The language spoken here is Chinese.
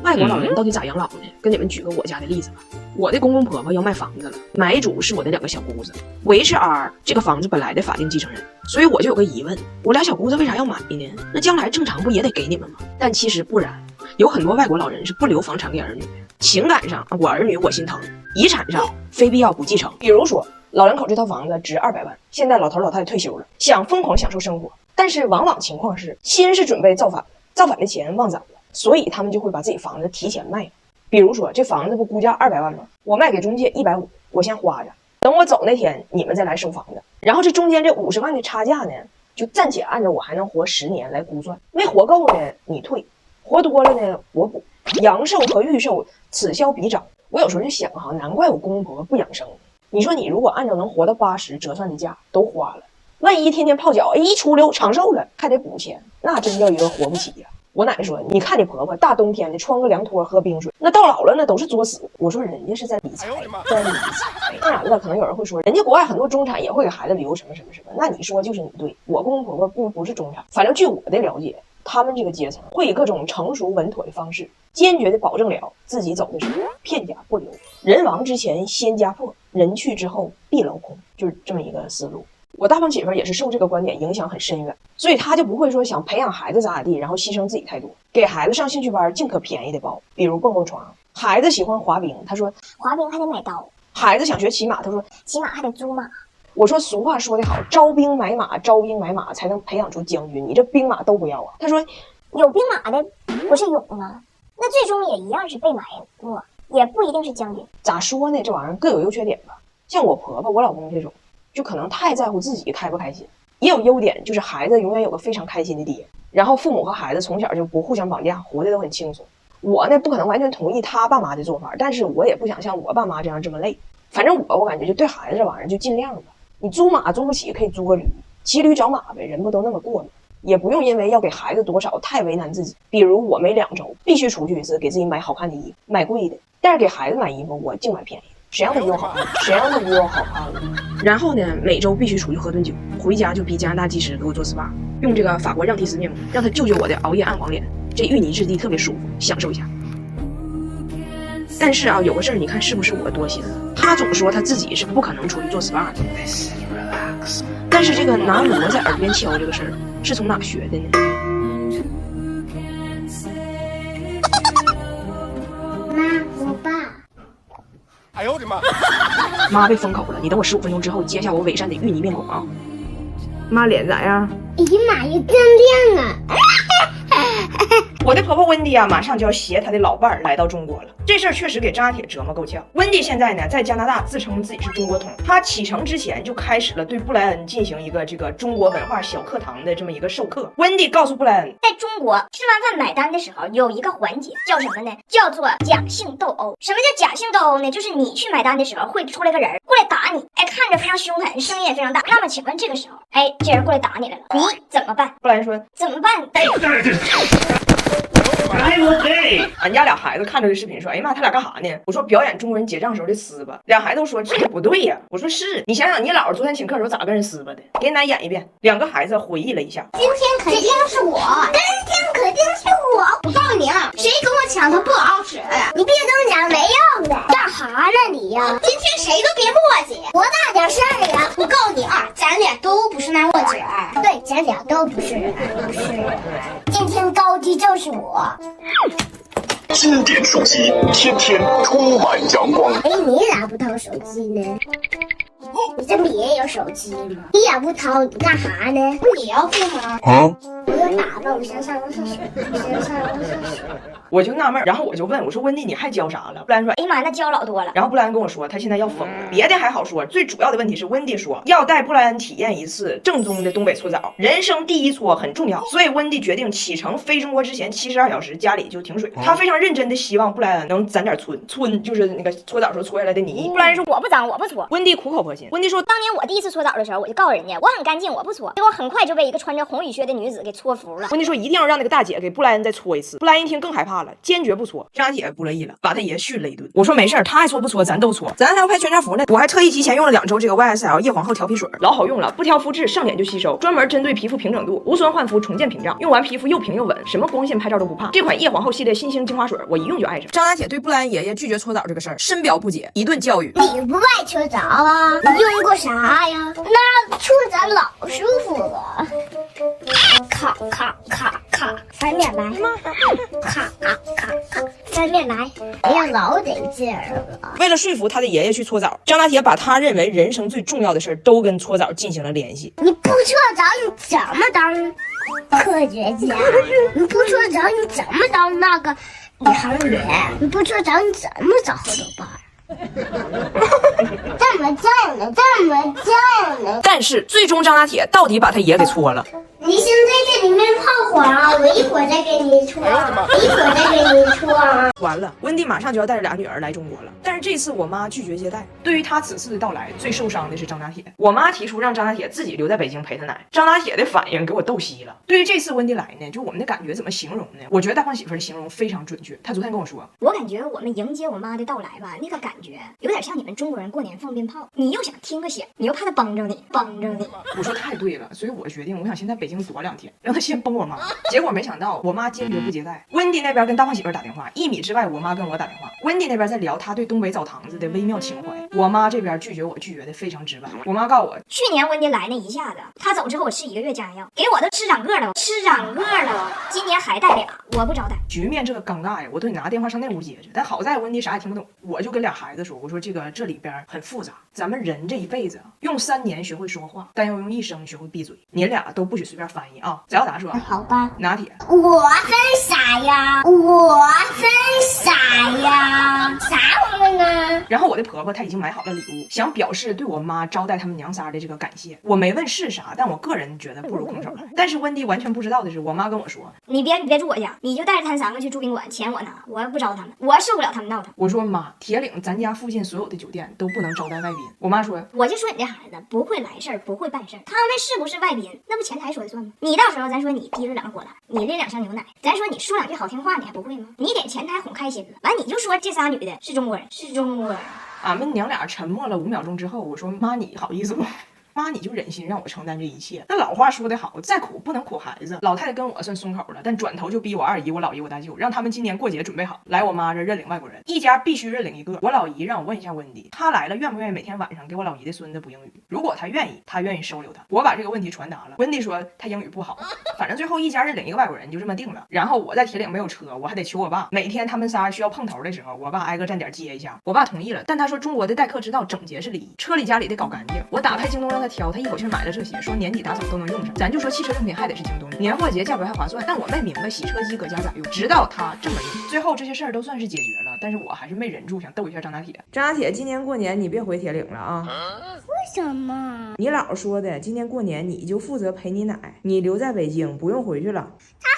外国老人到底咋养老呢？跟你们举个我家的例子吧。我的公公婆婆要卖房子了，买主是我的2个小姑子，我 HR 这个房子本来的法定继承人，所以我就有个疑问，我俩小姑子为啥要买呢？那将来正常不也得给你们吗？但其实不然，有很多外国老人是不留房产给儿女的。情感上我儿女我心疼，遗产上非必要不继承。比如说老两口这套房子值200万，现在老头老太太退休了，想疯狂享受生活，但是往往情况是心是准备造反了，造反的钱忘攒了，所以他们就会把自己房子提前卖。比如说这房子不估价200万吗？我卖给中介150，我先花着，等我走那天你们再来收房子。然后这中间这50万的差价呢，就暂且按照我还能活10年来估算，没活够呢你退，活多了呢我补。阳寿和预寿此消彼长。我有时候就想哈，难怪我公公婆婆不养生。你说你如果按照能活到80折算的价都花了，万一天天泡脚，一出溜长寿了还得补钱，那真叫一个活不起呀。我奶奶说，你看你婆婆大冬天的穿个凉拖喝冰水，那到老了那都是作死。我说人家是在理财，在理财。当然了，可能有人会说，人家国外很多中产也会给孩子留什么什么什么，那你说就是你对。我公公婆婆不是中产，反正据我的了解，他们这个阶层会以各种成熟稳妥的方式，坚决的保证了自己走的是片甲不留，人亡之前先家破，人去之后必镂空，就是这么一个思路。我大胖媳妇也是受这个观点影响很深远，所以她就不会说想培养孩子咋地，然后牺牲自己太多，给孩子上兴趣班尽可便宜的报，比如蹦蹦床。孩子喜欢滑冰，她说滑冰还得买刀。孩子想学骑马，她说骑马还得租马。我说俗话说得好，招兵买马，招兵买马才能培养出将军，你这兵马都不要啊。她说有兵马的不是勇吗？那最终也一样是被埋没，也不一定是将军。咋说呢？这玩意儿各有优缺点吧。像我婆婆、我老公这种，就可能太在乎自己开不开心。也有优点，就是孩子永远有个非常开心的爹，然后父母和孩子从小就不互相绑架，活得都很轻松。我呢，不可能完全同意他爸妈的做法，但是我也不想像我爸妈这样这么累。反正我感觉就对孩子这玩意儿就尽量吧。你租马租不起，可以租个驴，骑驴找马呗，人不都那么过吗？也不用因为要给孩子多少太为难自己。比如我每2周必须出去一次，给自己买好看的衣服，买贵的，但是给孩子买衣服我净买便宜的。谁让他比我好看？谁让他比我好看了？然后呢，每周必须出去喝顿酒，回家就逼加拿大技师给我做 SPA， 用这个法国让提斯面膜，让他救救我的熬夜暗黄脸。这芋泥质地特别舒服，享受一下。但是啊，有个事儿，你看是不是我多心了？他总说他自己是不可能出去做 SPA 的，但是这个拿锣在耳边敲这个事儿是从哪学的呢？妈，我爸。哎呦我的妈！妈被封口了，你等我15分钟之后揭下我伪善的芋泥面孔啊！妈脸咋样？哎呀妈呀，真亮啊！我的婆婆温迪啊，马上就要携她的老伴儿来到中国了。这事儿确实给扎铁折磨够呛。温迪现在呢，在加拿大自称自己是中国通。她启程之前就开始了对布莱恩进行一个这个中国文化小课堂的这么一个授课。温迪告诉布莱恩，在中国吃完饭买单的时候有一个环节叫什么呢？叫做假性斗殴。什么叫假性斗殴呢？就是你去买单的时候会出来个人过来打你，哎，看着非常凶狠，声音也非常大。那么请问这个时候，哎，这人过来打你来了，你怎么办？布莱恩说怎么办？俺家俩孩子看着这视频说，哎呀妈，他俩干啥呢？我说表演中国人结账时候的撕巴。俩孩子都说这不对呀。我说是，你想想你姥昨天请客的时候咋跟人撕巴的？给你奶演一遍。2个孩子回忆了一下，今天肯定是我，今天肯定是我。我告诉你啊，谁跟我抢他不好使，你别跟我讲没用的。干啥呢你呀？今天谁都别磨叽，多大点事儿呀？我告诉你啊，咱俩都不是那墨姐儿，对，咱俩都不是。今天高低就是我。经典手机，天天充满阳光。哎，你咋不掏手机呢？你这不也有手机吗？你也不掏，你干啥呢？你也要付吗？我有打吧，我先上个厕所。我就纳闷，然后我就问我说温蒂你还教啥了？布莱恩说，哎呀妈，那教老多了。然后布莱恩跟我说他现在要疯了，别的还好说，最主要的问题是温蒂说要带布莱恩体验一次正宗的东北搓澡，人生第一搓很重要，所以温蒂决定启程飞中国之前72小时家里就停水。他非常认真的希望布莱恩能攒点村就是那个搓澡时候搓下来的泥。布莱恩说我不脏我不搓。温蒂苦口婆心，温迪说，当年我第一次搓澡的时候，我就告诉人家我很干净，我不搓，结果很快就被一个穿着红雨靴的女子给搓服了。温迪说一定要让那个大姐给布莱恩再搓一次。布莱恩一听更害怕了，坚决不搓。张大姐不乐意了，把他爷训了一顿。我说没事儿，他爱搓不搓咱都搓，咱还要拍全家福呢。我还特意提前用了2周这个 YSL 叶皇后调皮水，老好用了，不挑肤质，上脸就吸收，专门针对皮肤平整度，无酸焕肤，重建屏障，用完皮肤又平又稳，什么光线拍照都不怕。这款叶皇后系列新星精华水，我一用就爱上。张大姐对布莱恩爷爷拒绝搓澡这个事儿深表不解，一顿教育。你不爱搓澡啊？你用过啥呀？那搓澡老舒服了。咔咔咔咔，翻面来。咔咔咔咔，翻面来。哎呀，老得劲儿了。为了说服他的爷爷去搓澡，张大铁把他认为人生最重要的事儿都跟搓澡进行了联系。你不搓澡，你怎么当科学家？你不搓澡，你怎么当那个宇航员？你不搓澡，你怎么找后头班？这么犟呢，这么犟呢。但是最终张大铁到底把他爷给搓了。你先在这里面泡会儿啊，我一会儿再给你搓，一会儿再给你搓啊。完了，温蒂马上就要带着俩女儿来中国了，但是这次我妈拒绝接待。对于她此次的到来，最受伤的是张大铁。我妈提出让张大铁自己留在北京陪她奶，张大铁的反应给我逗稀了。对于这次温蒂来呢，就我们的感觉怎么形容呢？我觉得大胖媳妇的形容非常准确。她昨天跟我说，我感觉我们迎接我妈的到来吧，那个感觉有点像你们中国人过年放鞭炮，你又想听个响，你又怕他帮着你，帮着你。我说太对了，所以我决定我想先在北京躲2天，让他先帮我妈。结果没想到我妈坚决不接待。温蒂那边跟大胖媳妇打电话，1米之外我妈跟我打电话，温蒂那边在聊她对东北澡堂子的微妙情怀，我妈这边拒绝我拒绝的非常直白。我妈告诉我，去年温蒂来那一下子，她走之后我吃1个月家药，给我都吃长个了，吃长个了，今年还带俩，我不招待。局面这个尴尬呀，我都得拿电话上那屋接去。但好在温蒂啥也听不懂，我就跟俩孩子说，我说这里边很复杂，咱们人这一辈子用3年学会说话，但要用1生学会闭嘴。你俩都不许随便翻译啊！翟小达说，好吧。拿铁，我分啥呀？我分啥呀？啥玩意呢？然后我的婆婆她已经买好了礼物，想表示对我妈招待他们娘仨的这个感谢。我没问是啥，但我个人觉得不如空手。但是温蒂完全不知道的是，我妈跟我说，你别住我家，你就带着他们3个去住宾馆，钱我拿，我不招他们，我受不了他们闹腾。我说妈，铁岭咱家附近所有的酒店都不能招待外宾。我妈说，我就说你这孩子不会来事儿，不会办事儿，他们是不是外宾，那不前台说了算吗？你到时候咱说你提着2个火辣，你拎2箱牛奶，咱说你说2句好听话，你还不会吗？你给前台哄开心了，完你就说这仨女的是中国人，是中国人。俺们娘俩沉默了5秒钟之后，我说妈，你好意思不？妈，你就忍心让我承担这一切？那老话说得好，再苦不能苦孩子。老太太跟我算松口了，但转头就逼我2姨、我老姨、我大舅，让他们今年过节准备好来我妈这认领外国人，一家必须认领1个。我老姨让我问一下温迪，她来了愿不愿意每天晚上给我老姨的孙子补英语？如果她愿意，她愿意收留他。我把这个问题传达了，温迪说她英语不好，反正最后一家认领1个外国人，就这么定了。然后我在铁岭没有车，我还得求我爸，每天他们仨需要碰头的时候，我爸挨个站点接一下。我爸同意了，但他说中国的待客之道，整洁是礼仪，车里家里得搞干净。我打开京东让他挑，他一口气买了这些，说年底打扫都能用上。咱就说汽车用品还得是京东的，年货节价格还划算。但我没明白洗车机搁家咋用，直到他这么用，最后这些事儿都算是解决了。但是我还是没忍住想逗一下张大铁。张大铁，今年过年你别回铁岭了啊！为什么？你姥说的，今年过年你就负责陪你奶，你留在北京，不用回去了。他